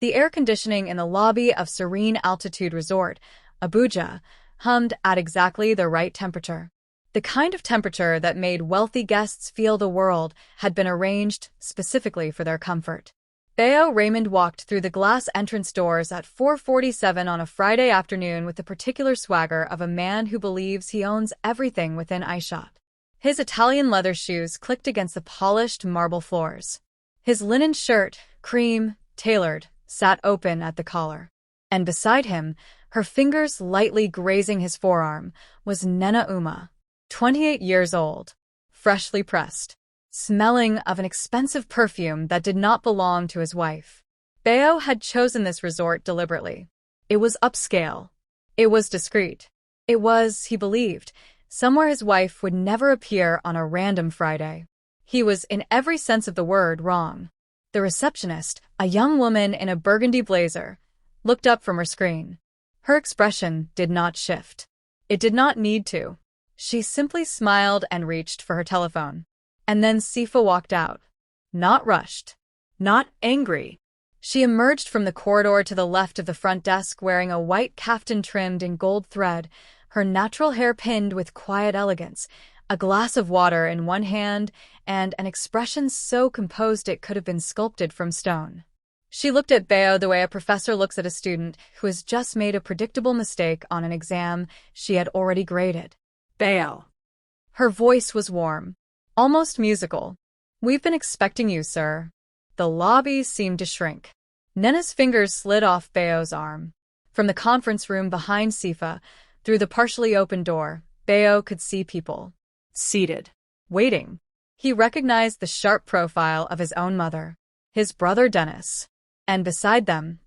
The air conditioning in the lobby of Serene Altitude Resort, Abuja, hummed at exactly the right temperature. The kind of temperature that made wealthy guests feel the world had been arranged specifically for their comfort. Bayo Raymond walked through the glass entrance doors at 4:47 on a Friday afternoon with the particular swagger of a man who believes he owns everything within eyeshot. His Italian leather shoes clicked against the polished marble floors. His linen shirt, cream, tailored, sat open at the collar. And beside him, her fingers lightly grazing his forearm, was Nena Uma, 28 years old, freshly pressed, smelling of an expensive perfume that did not belong to his wife. Bayo had chosen this resort deliberately. It was upscale. It was discreet. It was, he believed, somewhere his wife would never appear on a random Friday. He was, in every sense of the word, wrong. The receptionist, a young woman in a burgundy blazer, looked up from her screen. Her expression did not shift. It did not need to. She simply smiled and reached for her telephone. And then Sifa walked out. Not rushed. Not angry. She emerged from the corridor to the left of the front desk wearing a white kaftan trimmed in gold thread, her natural hair pinned with quiet elegance, a glass of water in one hand, and an expression so composed it could have been sculpted from stone. She looked at Bayo the way a professor looks at a student who has just made a predictable mistake on an exam she had already graded. Bayo. Her voice was warm, almost musical. We've been expecting you, sir. The lobby seemed to shrink. Nena's fingers slid off Bayo's arm. From the conference room behind Sifa, through the partially open door, Bayo could see people. Seated. Waiting. He recognized the sharp profile of his own mother, his brother Dennis. And beside them,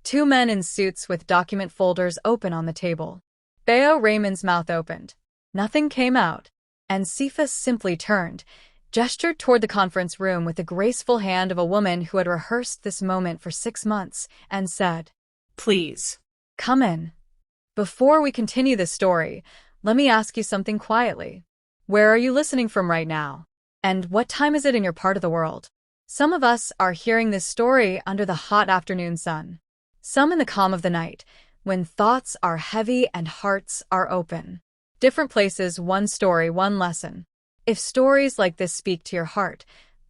two men in suits with document folders open on the table. Bayo Raymond's mouth opened. Nothing came out. And Sifa simply turned, gestured toward the conference room with the graceful hand of a woman who had rehearsed this moment for 6 months, and said, "Please, come in. Before we continue this story, let me ask you something quietly. Where are you listening from right now? And what time is it in your part of the world? Some of us are hearing this story under the hot afternoon sun. Some in the calm of the night, when thoughts are heavy and hearts are open. Different places, one story, one lesson. If stories like this speak to your heart,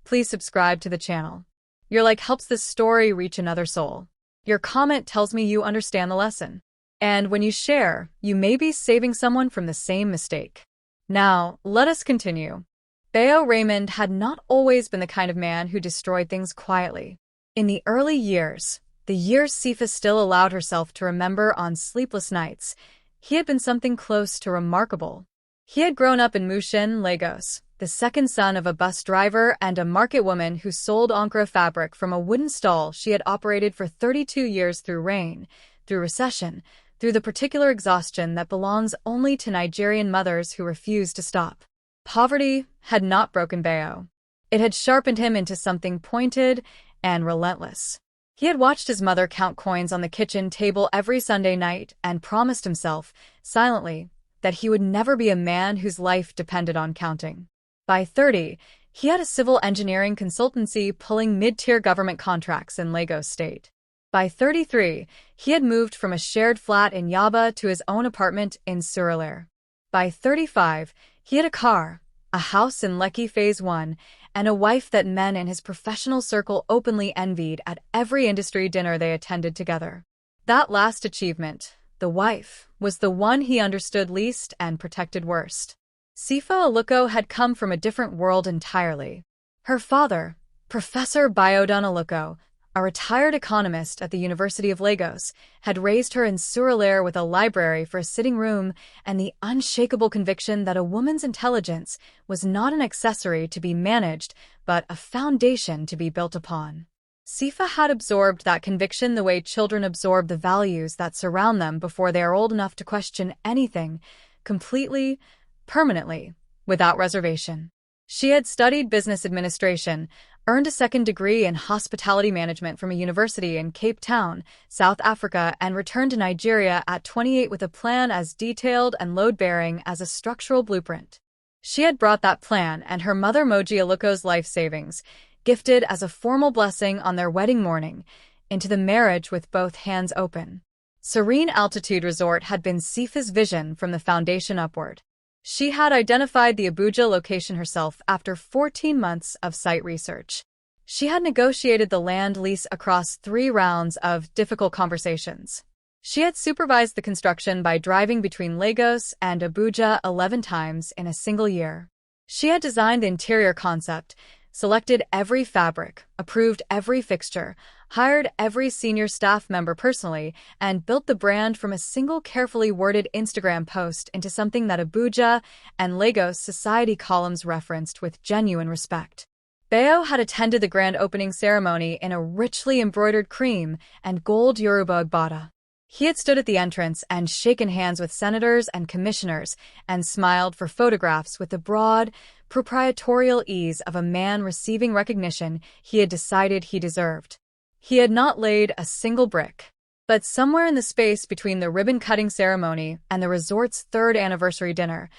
please subscribe to the channel. Your like helps this story reach another soul. Your comment tells me you understand the lesson. And when you share, you may be saving someone from the same mistake. Now, let us continue. Bayo Raymond had not always been the kind of man who destroyed things quietly. In the early years, the years Sifa still allowed herself to remember on sleepless nights, he had been something close to remarkable. He had grown up in Mushin, Lagos, the second son of a bus driver and a market woman who sold Ankara fabric from a wooden stall she had operated for 32 years through rain, through recession, through the particular exhaustion that belongs only to Nigerian mothers who refuse to stop. Poverty had not broken Bayo. It had sharpened him into something pointed and relentless. He had watched his mother count coins on the kitchen table every Sunday night and promised himself, silently, that he would never be a man whose life depended on counting. By 30, he had a civil engineering consultancy pulling mid-tier government contracts in Lagos State. By 33, he had moved from a shared flat in Yaba to his own apartment in Surulere. By 35, he had a car, a house in Lekki Phase 1, and a wife that men in his professional circle openly envied at every industry dinner they attended together. That last achievement, the wife, was the one he understood least and protected worst. Sifa Aluko had come from a different world entirely. Her father, Professor Bayo Aluko, a retired economist at the University of Lagos, had raised her in Surulere with a library for a sitting room and the unshakable conviction that a woman's intelligence was not an accessory to be managed, but a foundation to be built upon. Sifa had absorbed that conviction the way children absorb the values that surround them before they are old enough to question anything, completely, permanently, without reservation. She had studied business administration, earned a second degree in hospitality management from a university in Cape Town, South Africa, and returned to Nigeria at 28 with a plan as detailed and load-bearing as a structural blueprint. She had brought that plan and her mother Moji Aluko's life savings, gifted as a formal blessing on their wedding morning, into the marriage with both hands open. Serene Altitude Resort had been Sifa's vision from the foundation upward. She had identified the Abuja location herself after 14 months of site research. She had negotiated the land lease across 3 rounds of difficult conversations. She had supervised the construction by driving between Lagos and Abuja 11 times in a single year. She had designed the interior concept, selected every fabric, approved every fixture, hired every senior staff member personally, and built the brand from a single carefully worded Instagram post into something that Abuja and Lagos society columns referenced with genuine respect. Bayo had attended the grand opening ceremony in a richly embroidered cream and gold Yoruba agbada. He had stood at the entrance and shaken hands with senators and commissioners and smiled for photographs with the broad, proprietorial ease of a man receiving recognition he had decided he deserved. He had not laid a single brick. But somewhere in the space between the ribbon-cutting ceremony and the resort's 3rd anniversary dinner,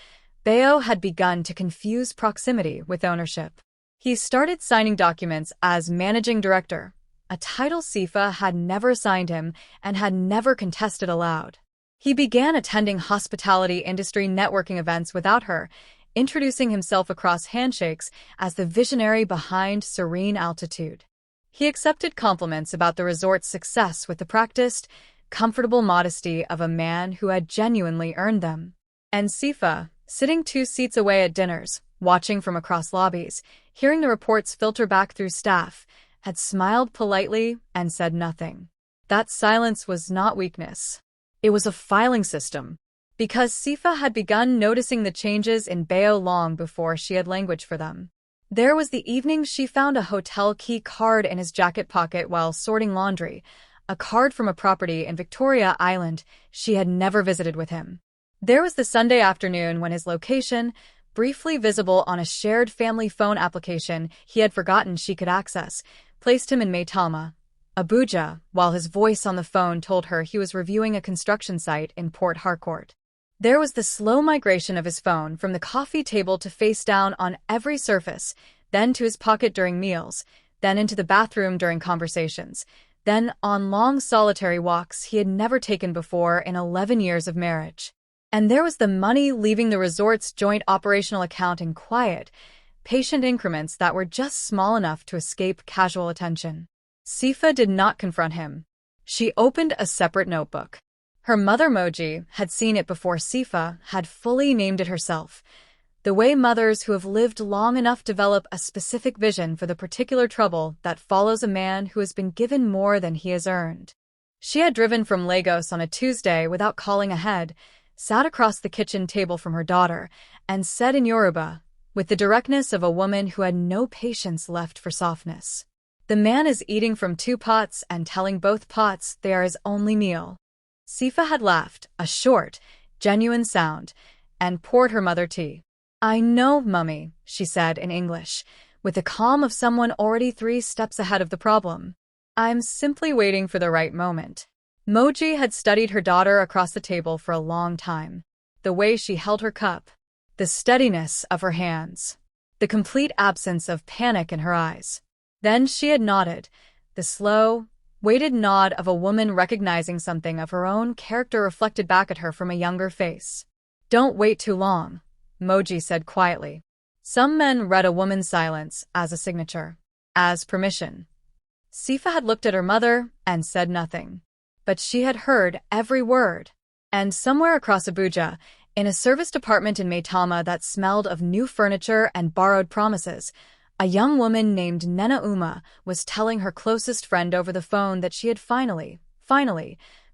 Bayo had begun to confuse proximity with ownership. He started signing documents as managing director, a title Sifa had never assigned him and had never contested aloud. He began attending hospitality industry networking events without her, introducing himself across handshakes as the visionary behind Serene Altitude. He accepted compliments about the resort's success with the practiced, comfortable modesty of a man who had genuinely earned them. And Sifa, sitting 2 seats away at dinners, watching from across lobbies, hearing the reports filter back through staff, had smiled politely and said nothing. That silence was not weakness. It was a filing system, because Sifa had begun noticing the changes in Bayo long before she had language for them. There was the evening she found a hotel key card in his jacket pocket while sorting laundry, a card from a property in Victoria Island she had never visited with him. There was the Sunday afternoon when his location, briefly visible on a shared family phone application he had forgotten she could access, placed him in Maitama, Abuja, while his voice on the phone told her he was reviewing a construction site in Port Harcourt. There was the slow migration of his phone from the coffee table to face down on every surface, then to his pocket during meals, then into the bathroom during conversations, then on long solitary walks he had never taken before in 11 years of marriage. And there was the money leaving the resort's joint operational account in quiet, patient increments that were just small enough to escape casual attention. Sifa did not confront him. She opened a separate notebook. Her mother Moji had seen it before Sifa had fully named it herself, the way mothers who have lived long enough develop a specific vision for the particular trouble that follows a man who has been given more than he has earned. She had driven from Lagos on a Tuesday without calling ahead, sat across the kitchen table from her daughter, and said in Yoruba, with the directness of a woman who had no patience left for softness, "The man is eating from 2 pots and telling both pots they are his only meal." Sifa had laughed, a short, genuine sound, and poured her mother tea. "I know, Mummy," she said in English, with the calm of someone already 3 steps ahead of the problem. "I'm simply waiting for the right moment." Moji had studied her daughter across the table for a long time. The way she held her cup, the steadiness of her hands, the complete absence of panic in her eyes. Then she had nodded, the slow, weighted nod of a woman recognizing something of her own character reflected back at her from a younger face. "Don't wait too long," Moji said quietly. Some men read a woman's silence as a signature, as permission. Sifa had looked at her mother and said nothing. But she had heard every word. And somewhere across Abuja, in a service department in Maitama that smelled of new furniture and borrowed promises, a young woman named Nena Uma was telling her closest friend over the phone that she had finally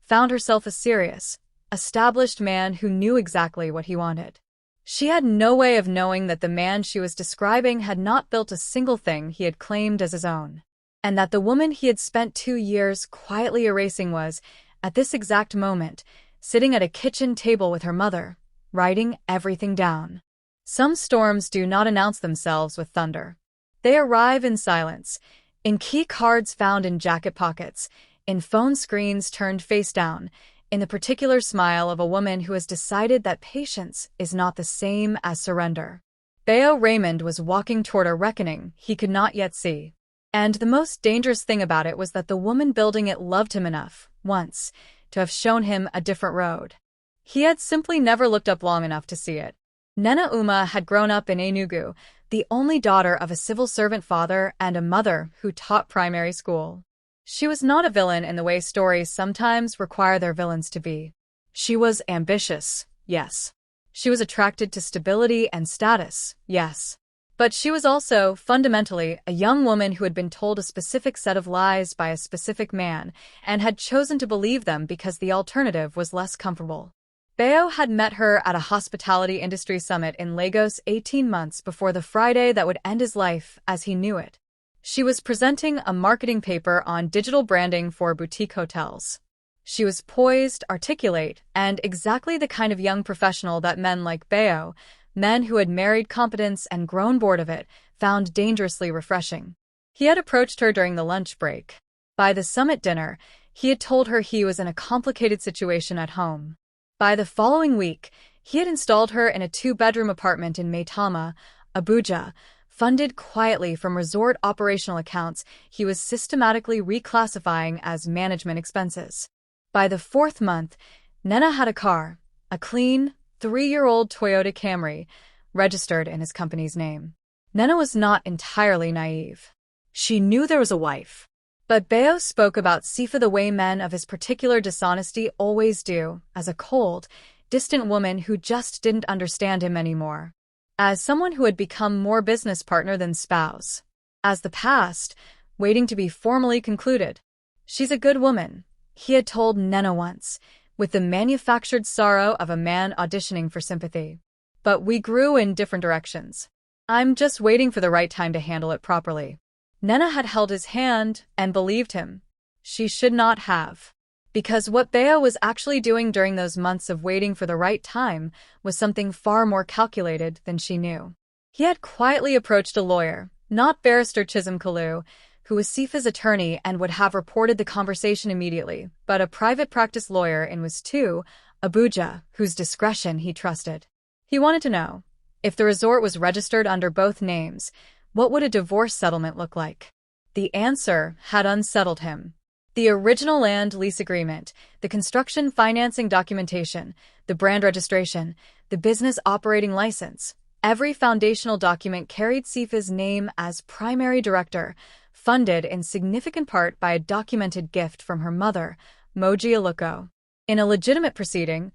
found herself a serious, established man who knew exactly what he wanted. She had no way of knowing that the man she was describing had not built a single thing he had claimed as his own, and that the woman he had spent 2 years quietly erasing was, at this exact moment, sitting at a kitchen table with her mother, writing everything down. Some storms do not announce themselves with thunder. They arrive in silence, in key cards found in jacket pockets, in phone screens turned face down, in the particular smile of a woman who has decided that patience is not the same as surrender. Bayo Raymond was walking toward a reckoning he could not yet see. And the most dangerous thing about it was that the woman building it loved him enough, once, to have shown him a different road. He had simply never looked up long enough to see it. Nena Uma had grown up in Enugu, the only daughter of a civil servant father and a mother who taught primary school. She was not a villain in the way stories sometimes require their villains to be. She was ambitious, yes. She was attracted to stability and status, yes. But she was also, fundamentally, a young woman who had been told a specific set of lies by a specific man and had chosen to believe them because the alternative was less comfortable. Bayo had met her at a hospitality industry summit in Lagos 18 months before the Friday that would end his life as he knew it. She was presenting a marketing paper on digital branding for boutique hotels. She was poised, articulate, and exactly the kind of young professional that men like Bayo, men who had married competence and grown bored of it, found dangerously refreshing. He had approached her during the lunch break. By the summit dinner, he had told her he was in a complicated situation at home. By the following week, he had installed her in a 2-bedroom apartment in Maitama, Abuja, funded quietly from resort operational accounts he was systematically reclassifying as management expenses. By the 4th month, Nena had a car, a clean, 3-year-old Toyota Camry, registered in his company's name. Nena was not entirely naive. She knew there was a wife. But Bayo spoke about Sifa the way men of his particular dishonesty always do, as a cold, distant woman who just didn't understand him anymore. As someone who had become more business partner than spouse. As the past, waiting to be formally concluded. She's a good woman, he had told Nena once, with the manufactured sorrow of a man auditioning for sympathy. But we grew in different directions. I'm just waiting for the right time to handle it properly. Nena had held his hand and believed him. She should not have. Because what Bayo was actually doing during those months of waiting for the right time was something far more calculated than she knew. He had quietly approached a lawyer, not Barrister Chisholm Kalu, who was Sifa's attorney and would have reported the conversation immediately, but a private practice lawyer in was too, Abuja, whose discretion he trusted. He wanted to know, if the resort was registered under both names, what would a divorce settlement look like? The answer had unsettled him. The original land lease agreement, the construction financing documentation, the brand registration, the business operating license, every foundational document carried Sifa's name as primary director, funded in significant part by a documented gift from her mother, Moji Aluko. In a legitimate proceeding,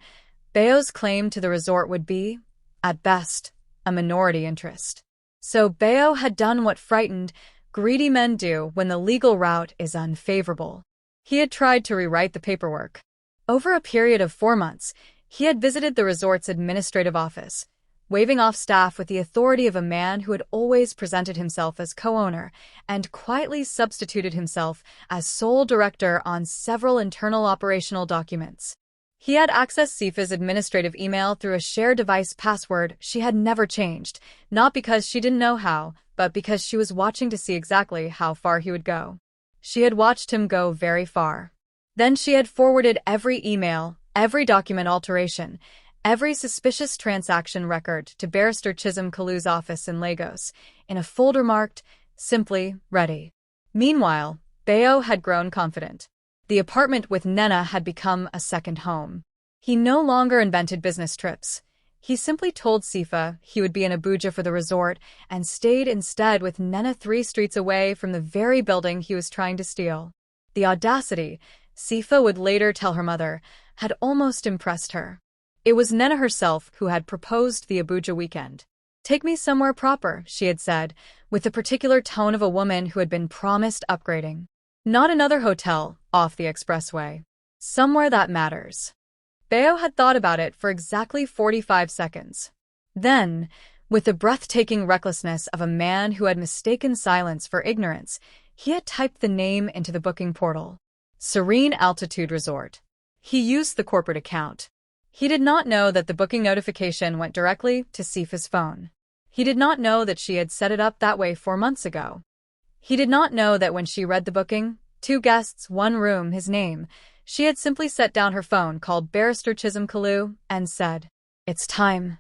Bayo's claim to the resort would be, at best, a minority interest. So Bayo had done what frightened, greedy men do when the legal route is unfavorable. He had tried to rewrite the paperwork. Over a period of 4 months, he had visited the resort's administrative office, waving off staff with the authority of a man who had always presented himself as co-owner and quietly substituted himself as sole director on several internal operational documents. He had accessed Sifa's administrative email through a shared device password she had never changed, not because she didn't know how, but because she was watching to see exactly how far he would go. She had watched him go very far. Then she had forwarded every email, every document alteration, every suspicious transaction record to Barrister Chisholm Kalu's office in Lagos, in a folder marked, simply, ready. Meanwhile, Bayo had grown confident. The apartment with Nena had become a second home. He no longer invented business trips. He simply told Sifa he would be in Abuja for the resort and stayed instead with Nena 3 streets away from the very building he was trying to steal. The audacity, Sifa would later tell her mother, had almost impressed her. It was Nena herself who had proposed the Abuja weekend. "Take me somewhere proper," she had said, with the particular tone of a woman who had been promised upgrading. Not another hotel, off the expressway. Somewhere that matters. Bayo had thought about it for exactly 45 seconds. Then, with the breathtaking recklessness of a man who had mistaken silence for ignorance, he had typed the name into the booking portal. Serene Altitude Resort. He used the corporate account. He did not know that the booking notification went directly to Sifa's phone. He did not know that she had set it up that way 4 months ago. He did not know that when she read the booking, 2 guests, 1 room, his name, she had simply set down her phone, called Barrister Chisholm Kalu, and said, "It's time."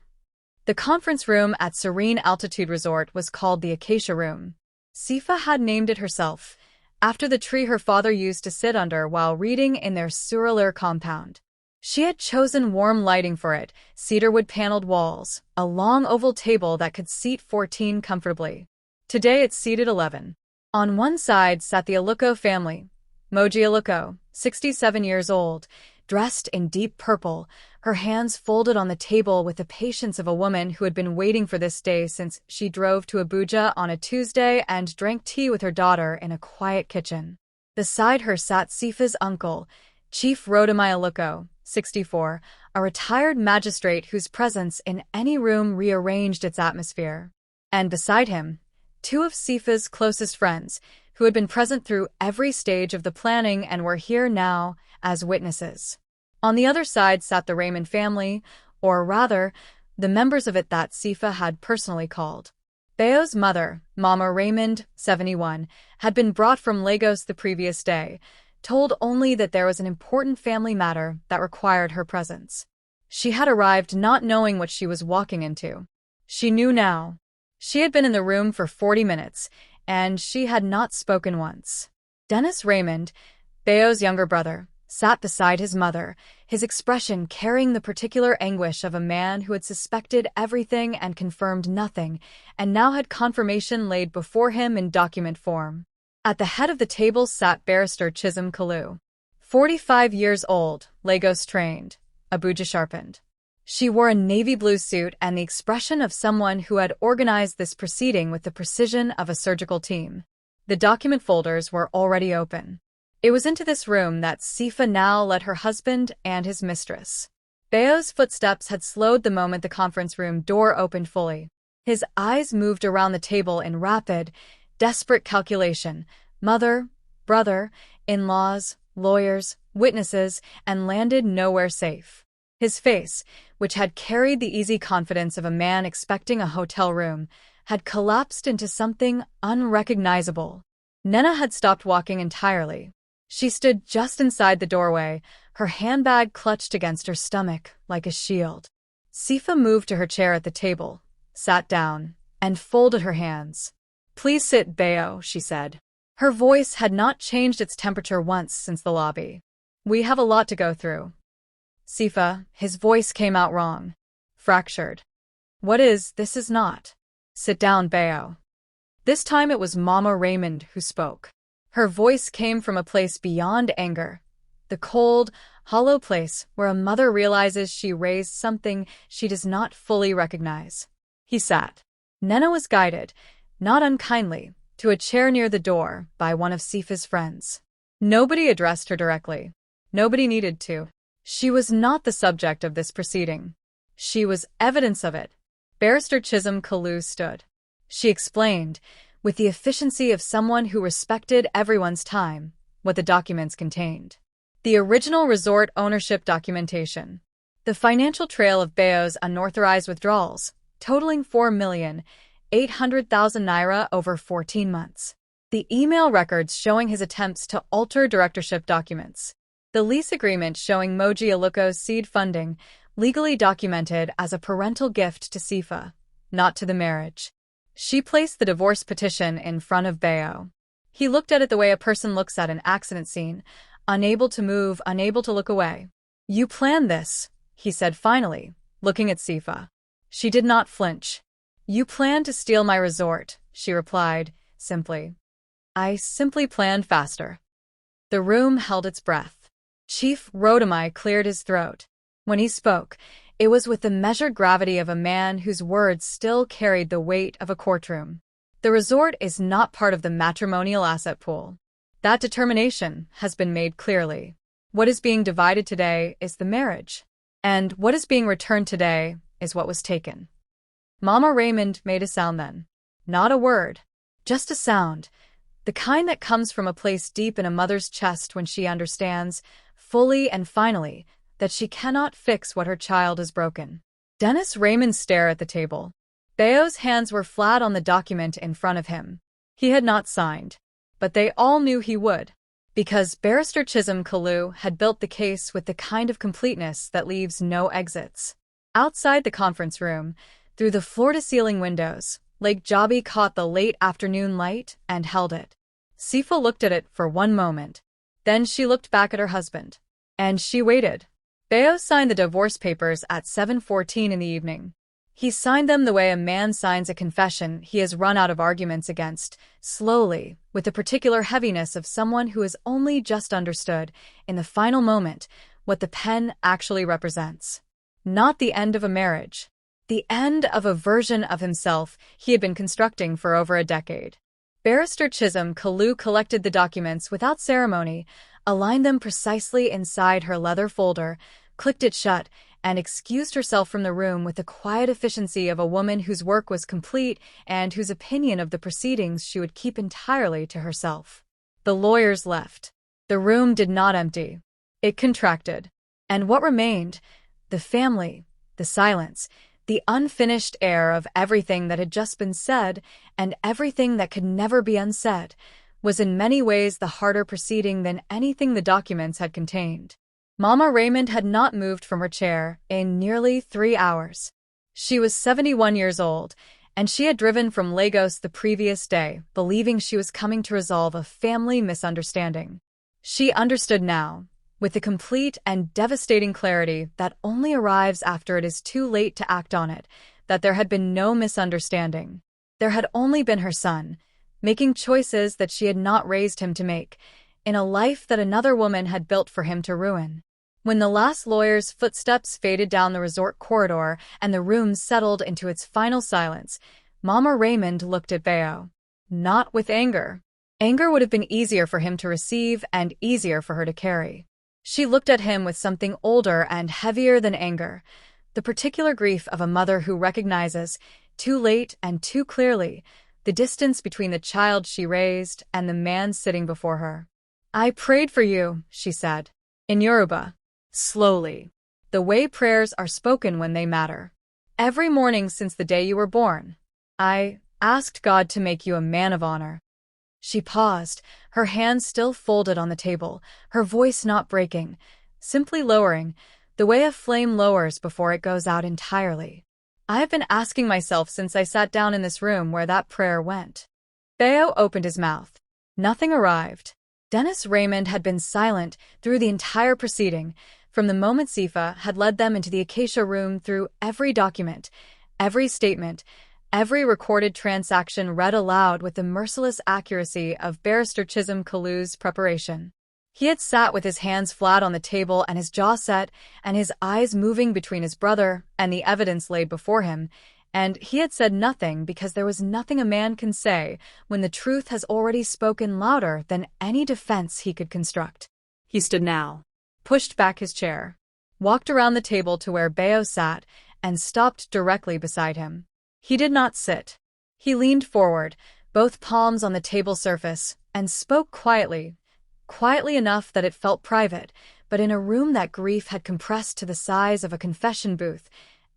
The conference room at Serene Altitude Resort was called the Acacia Room. Sifa had named it herself, after the tree her father used to sit under while reading in their Suralur compound. She had chosen warm lighting for it, cedarwood paneled walls, a long oval table that could seat 14 comfortably. Today it seated 11. On one side sat the Aluko family. Moji Aluko, 67 years old, dressed in deep purple, her hands folded on the table with the patience of a woman who had been waiting for this day since she drove to Abuja on a Tuesday and drank tea with her daughter in a quiet kitchen. Beside her sat Sifa's uncle, Chief Rodamai Aluko, 64, a retired magistrate whose presence in any room rearranged its atmosphere. And beside him, two of Sifa's closest friends, who had been present through every stage of the planning and were here now as witnesses. On the other side sat the Raymond family, or rather, the members of it that Sifa had personally called. Bayo's mother, Mama Raymond, 71, had been brought from Lagos the previous day, told only that there was an important family matter that required her presence. She had arrived not knowing what she was walking into. She knew now. She had been in the room for 40 minutes, and she had not spoken once. Dennis Raymond, Bayo's younger brother, sat beside his mother, his expression carrying the particular anguish of a man who had suspected everything and confirmed nothing, and now had confirmation laid before him in document form. At the head of the table sat Barrister Chisholm Kalu. 45 years old, Lagos-trained, Abuja sharpened. She wore a navy blue suit and the expression of someone who had organized this proceeding with the precision of a surgical team. The document folders were already open. It was into this room that Sifa now led her husband and his mistress. Bayo's footsteps had slowed the moment the conference room door opened fully. His eyes moved around the table in rapid, desperate calculation. Mother, brother, in-laws, lawyers, witnesses, and landed nowhere safe. His face, which had carried the easy confidence of a man expecting a hotel room, had collapsed into something unrecognizable. Nena had stopped walking entirely. She stood just inside the doorway, her handbag clutched against her stomach like a shield. Sifa moved to her chair at the table, sat down, and folded her hands. "Please sit, Bayo," she said. Her voice had not changed its temperature once since the lobby. "We have a lot to go through." Sifa, his voice came out wrong. Fractured. This is not. "Sit down, Bayo." This time it was Mama Raymond who spoke. Her voice came from a place beyond anger. The cold, hollow place where a mother realizes she raised something she does not fully recognize. He sat. Nena was guided, not unkindly, to a chair near the door by one of Sifa's friends. Nobody addressed her directly. Nobody needed to. She was not the subject of this proceeding. She was evidence of it. Barrister Chisholm Kalu stood. She explained, with the efficiency of someone who respected everyone's time, what the documents contained. The original resort ownership documentation. The financial trail of Bayo's unauthorized withdrawals, totaling 4,800,000 naira over 14 months. The email records showing his attempts to alter directorship documents. The lease agreement showing Moji Aluko's seed funding, legally documented as a parental gift to Sifa, not to the marriage. She placed the divorce petition in front of Bayo. He looked at it the way a person looks at an accident scene, unable to move, unable to look away. "You planned this," he said finally, looking at Sifa. She did not flinch. "You planned to steal my resort," she replied, simply. "I simply planned faster." The room held its breath. Chief Rodamai cleared his throat. When he spoke, it was with the measured gravity of a man whose words still carried the weight of a courtroom. "The resort is not part of the matrimonial asset pool. That determination has been made clearly. What is being divided today is the marriage, and what is being returned today is what was taken." Mama Raymond made a sound then. Not a word, just a sound, the kind that comes from a place deep in a mother's chest when she understands, fully and finally, that she cannot fix what her child has broken. Dennis Raymond stared at the table. Bayo's hands were flat on the document in front of him. He had not signed, but they all knew he would, because Barrister Chisholm Kalu had built the case with the kind of completeness that leaves no exits. Outside the conference room, through the floor-to-ceiling windows, Lake Jabi caught the late afternoon light and held it. Sifa looked at it for one moment. Then she looked back at her husband. And she waited. Bayo signed the divorce papers at 7:14 in the evening. He signed them the way a man signs a confession he has run out of arguments against, slowly, with the particular heaviness of someone who has only just understood, in the final moment, what the pen actually represents. Not the end of a marriage. The end of a version of himself he had been constructing for over a decade. Barrister Chisholm Kalu collected the documents without ceremony, aligned them precisely inside her leather folder, clicked it shut, and excused herself from the room with the quiet efficiency of a woman whose work was complete and whose opinion of the proceedings she would keep entirely to herself. The lawyers left. The room did not empty. It contracted. And what remained? The family, the silence, the unfinished air of everything that had just been said and everything that could never be unsaid, was in many ways the harder proceeding than anything the documents had contained. Mama Raymond had not moved from her chair in nearly 3 hours. She was 71 years old, and she had driven from Lagos the previous day, believing she was coming to resolve a family misunderstanding. She understood now, with the complete and devastating clarity that only arrives after it is too late to act on it, that there had been no misunderstanding. There had only been her son, making choices that she had not raised him to make, in a life that another woman had built for him to ruin. When the last lawyer's footsteps faded down the resort corridor and the room settled into its final silence, Mama Raymond looked at Bayo. Not with anger. Anger would have been easier for him to receive and easier for her to carry. She looked at him with something older and heavier than anger, the particular grief of a mother who recognizes, too late and too clearly, the distance between the child she raised and the man sitting before her. "I prayed for you," she said. In Yoruba. Slowly. The way prayers are spoken when they matter. "Every morning since the day you were born. I asked God to make you a man of honor." She paused, her hands still folded on the table, her voice not breaking, simply lowering, the way a flame lowers before it goes out entirely. "I have been asking myself since I sat down in this room where that prayer went." Bayo opened his mouth. Nothing arrived. Dennis Raymond had been silent through the entire proceeding, from the moment Sifa had led them into the acacia room, through every document, every statement, every recorded transaction read aloud with the merciless accuracy of Barrister Chisholm Kalu's preparation. He had sat with his hands flat on the table and his jaw set and his eyes moving between his brother and the evidence laid before him, and he had said nothing because there was nothing a man can say when the truth has already spoken louder than any defense he could construct. He stood now, pushed back his chair, walked around the table to where Bayo sat, and stopped directly beside him. He did not sit. He leaned forward, both palms on the table surface, and spoke quietly enough that it felt private, but in a room that grief had compressed to the size of a confession booth,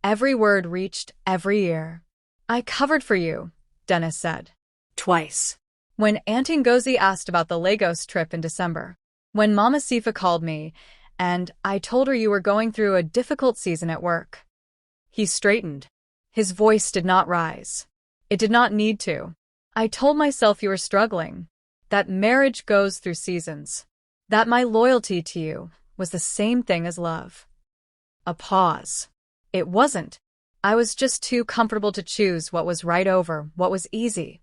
every word reached every ear. "I covered for you," Dennis said. "Twice. When Auntie Ngozi asked about the Lagos trip in December. When Mama Sifa called me, and I told her you were going through a difficult season at work." He straightened. His voice did not rise. It did not need to. "I told myself you were struggling. That marriage goes through seasons. That my loyalty to you was the same thing as love." A pause. "It wasn't. I was just too comfortable to choose what was right over what was easy."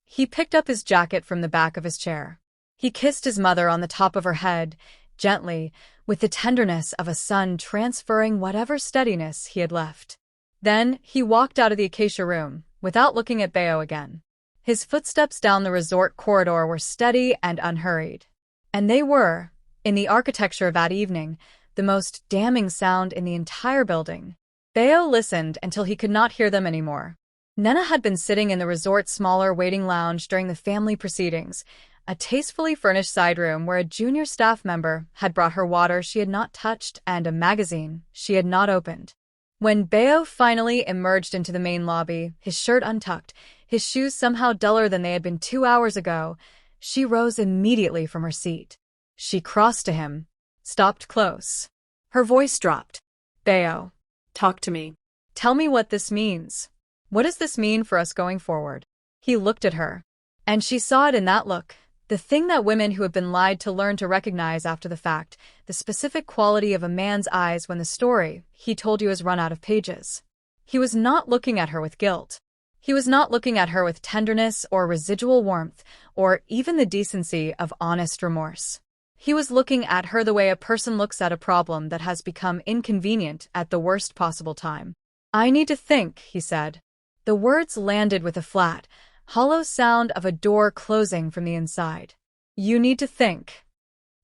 He picked up his jacket from the back of his chair. He kissed his mother on the top of her head, gently, with the tenderness of a son transferring whatever steadiness he had left. Then he walked out of the acacia room, without looking at Bayo again. His footsteps down the resort corridor were steady and unhurried. And they were, in the architecture of that evening, the most damning sound in the entire building. Bayo listened until he could not hear them anymore. Nena had been sitting in the resort's smaller waiting lounge during the family proceedings, a tastefully furnished side room where a junior staff member had brought her water she had not touched and a magazine she had not opened. When Bayo finally emerged into the main lobby, his shirt untucked, his shoes somehow duller than they had been 2 hours ago, she rose immediately from her seat. She crossed to him, stopped close. Her voice dropped. "Bayo, talk to me. Tell me what this means." What does this mean for us going forward? He looked at her. And she saw it in that look. The thing that women who have been lied to learn to recognize after the fact, the specific quality of a man's eyes when the story he told you has run out of pages. He was not looking at her with guilt. He was not looking at her with tenderness or residual warmth, or even the decency of honest remorse. He was looking at her the way a person looks at a problem that has become inconvenient at the worst possible time. "I need to think," he said. The words landed with a flat, hollow sound of a door closing from the inside. "You need to think."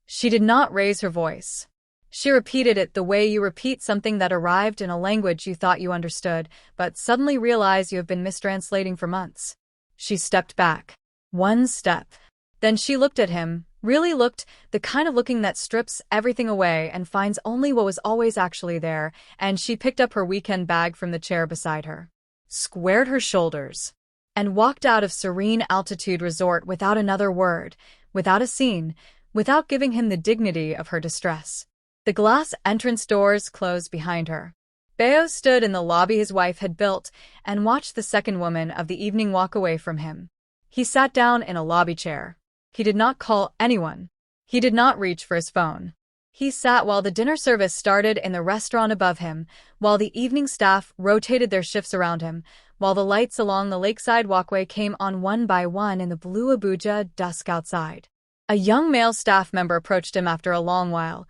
She did not raise her voice. She repeated it the way you repeat something that arrived in a language you thought you understood, but suddenly realize you have been mistranslating for months. She stepped back. One step. Then she looked at him, really looked, the kind of looking that strips everything away and finds only what was always actually there, and she picked up her weekend bag from the chair beside her, squared her shoulders, and walked out of Serene Altitude Resort without another word, without a scene, without giving him the dignity of her distress. The glass entrance doors closed behind her. Bayo stood in the lobby his wife had built and watched the second woman of the evening walk away from him. He sat down in a lobby chair. He did not call anyone. He did not reach for his phone. He sat while the dinner service started in the restaurant above him, while the evening staff rotated their shifts around him, while the lights along the lakeside walkway came on one by one in the blue Abuja dusk outside. A young male staff member approached him after a long while,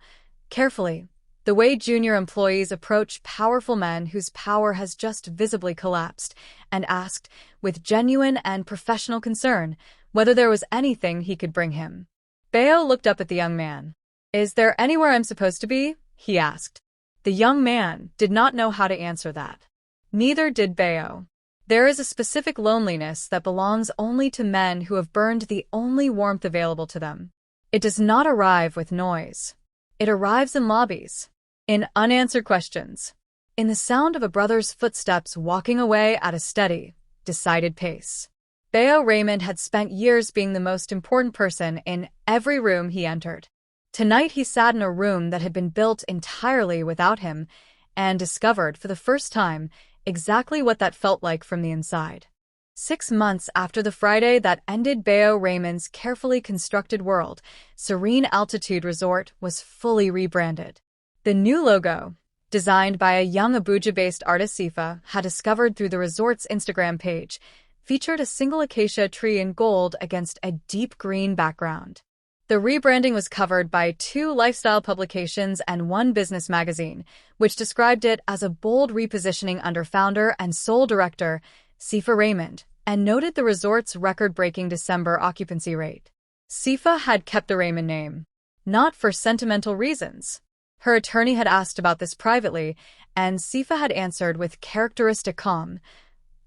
carefully, the way junior employees approach powerful men whose power has just visibly collapsed, and asked, with genuine and professional concern, whether there was anything he could bring him. Bayo looked up at the young man. "Is there anywhere I'm supposed to be?" he asked. The young man did not know how to answer that. Neither did Bayo. There is a specific loneliness that belongs only to men who have burned the only warmth available to them. It does not arrive with noise. It arrives in lobbies, in unanswered questions, in the sound of a brother's footsteps walking away at a steady, decided pace. Bayo Raymond had spent years being the most important person in every room he entered. Tonight he sat in a room that had been built entirely without him and discovered for the first time exactly what that felt like from the inside. 6 months after the Friday that ended Bayo Raymond's carefully constructed world, Serene Altitude Resort was fully rebranded. The new logo, designed by a young Abuja-based artist Sifa had discovered through the resort's Instagram page, featured a single acacia tree in gold against a deep green background. The rebranding was covered by 2 lifestyle publications and 1 business magazine, which described it as a bold repositioning under founder and sole director, Sifa Raymond, and noted the resort's record-breaking December occupancy rate. Sifa had kept the Raymond name, not for sentimental reasons. Her attorney had asked about this privately, and Sifa had answered with characteristic calm,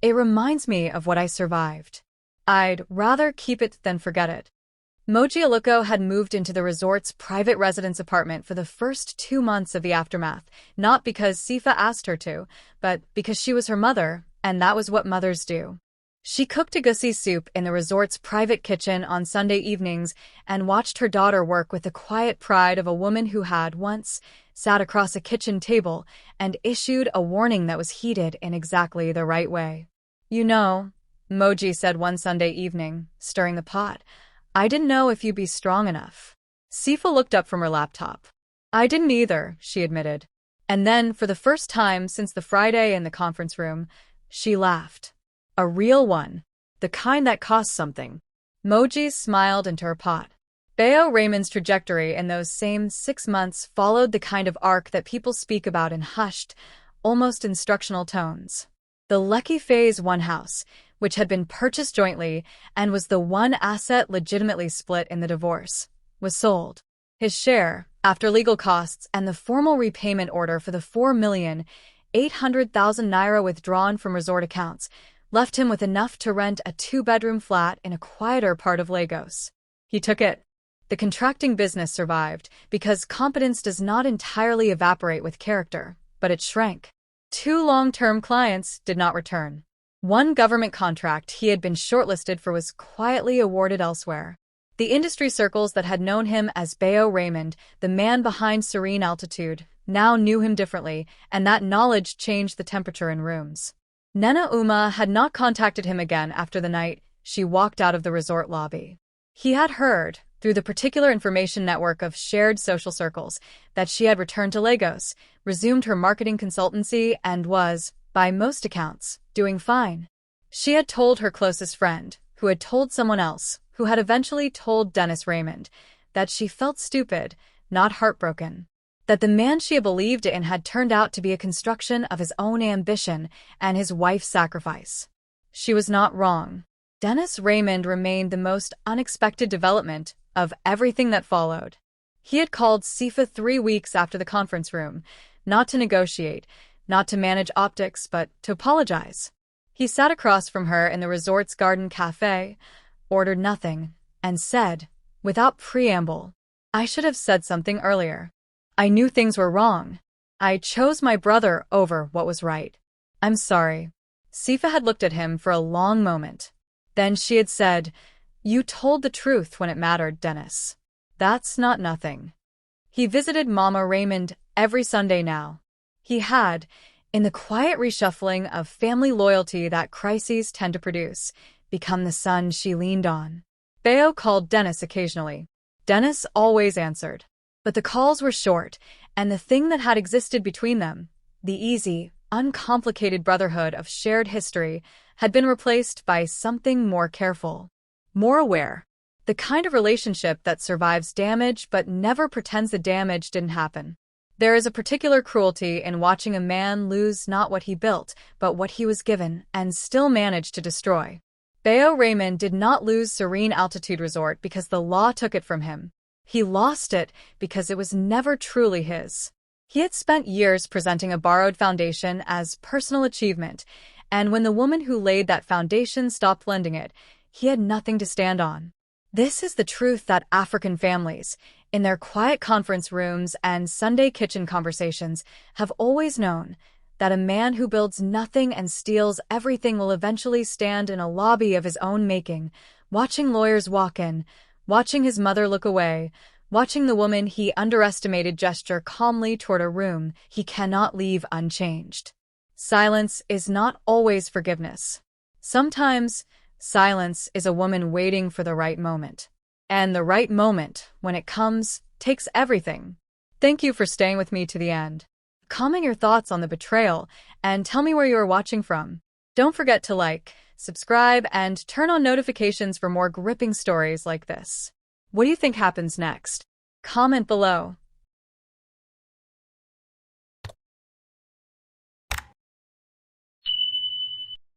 "It reminds me of what I survived. I'd rather keep it than forget it." Moji Aluko had moved into the resort's private residence apartment for the first 2 months of the aftermath, not because Sifa asked her to, but because she was her mother, and that was what mothers do. She cooked egusi soup in the resort's private kitchen on Sunday evenings and watched her daughter work with the quiet pride of a woman who had once sat across a kitchen table and issued a warning that was heeded in exactly the right way. "You know," Moji said one Sunday evening, stirring the pot, "I didn't know if you'd be strong enough." Sifa looked up from her laptop. "I didn't either," she admitted. And then, for the first time since the Friday in the conference room, she laughed. A real one. The kind that costs something. Moji smiled into her pot. Bayo Raymond's trajectory in those same 6 months followed the kind of arc that people speak about in hushed, almost instructional tones. The Lekki Phase 1 house, which had been purchased jointly and was the one asset legitimately split in the divorce, was sold. His share, after legal costs and the formal repayment order for the 4,800,000 naira withdrawn from resort accounts, left him with enough to rent a 2-bedroom flat in a quieter part of Lagos. He took it. The contracting business survived because competence does not entirely evaporate with character, but it shrank. 2 long-term clients did not return. 1 government contract he had been shortlisted for was quietly awarded elsewhere. The industry circles that had known him as Bayo Raymond, the man behind Serene Altitude, now knew him differently, and that knowledge changed the temperature in rooms. Nena Uma had not contacted him again after the night she walked out of the resort lobby. He had heard, through the particular information network of shared social circles, that she had returned to Lagos, resumed her marketing consultancy, and was, by most accounts, doing fine. She had told her closest friend, who had told someone else, who had eventually told Dennis Raymond, that she felt stupid, not heartbroken. That the man she had believed in had turned out to be a construction of his own ambition and his wife's sacrifice. She was not wrong. Dennis Raymond remained the most unexpected development of everything that followed. He had called Sifa 3 weeks after the conference room, not to negotiate, not to manage optics, but to apologize. He sat across from her in the resort's garden cafe, ordered nothing, and said, without preamble, "I should have said something earlier. I knew things were wrong. I chose my brother over what was right. I'm sorry." Sifa had looked at him for a long moment. Then she had said, "You told the truth when it mattered, Dennis. That's not nothing." He visited Mama Raymond every Sunday now. He had, in the quiet reshuffling of family loyalty that crises tend to produce, become the son she leaned on. Bayo called Dennis occasionally. Dennis always answered. But the calls were short, and the thing that had existed between them, the easy, uncomplicated brotherhood of shared history, had been replaced by something more careful, more aware. The kind of relationship that survives damage but never pretends the damage didn't happen. There is a particular cruelty in watching a man lose not what he built, but what he was given, and still manage to destroy. Bayo Raymond did not lose Serene Altitude Resort because the law took it from him. He lost it because it was never truly his. He had spent years presenting a borrowed foundation as personal achievement, and when the woman who laid that foundation stopped lending it, he had nothing to stand on. This is the truth that African families, in their quiet conference rooms and Sunday kitchen conversations, have always known, that a man who builds nothing and steals everything will eventually stand in a lobby of his own making, watching lawyers walk in, watching his mother look away, watching the woman he underestimated gesture calmly toward a room he cannot leave unchanged. Silence is not always forgiveness. Sometimes, silence is a woman waiting for the right moment. And the right moment, when it comes, takes everything. Thank you for staying with me to the end. Comment your thoughts on the betrayal and tell me where you are watching from. Don't forget to like, subscribe, and turn on notifications for more gripping stories like this. What do you think happens next? Comment below.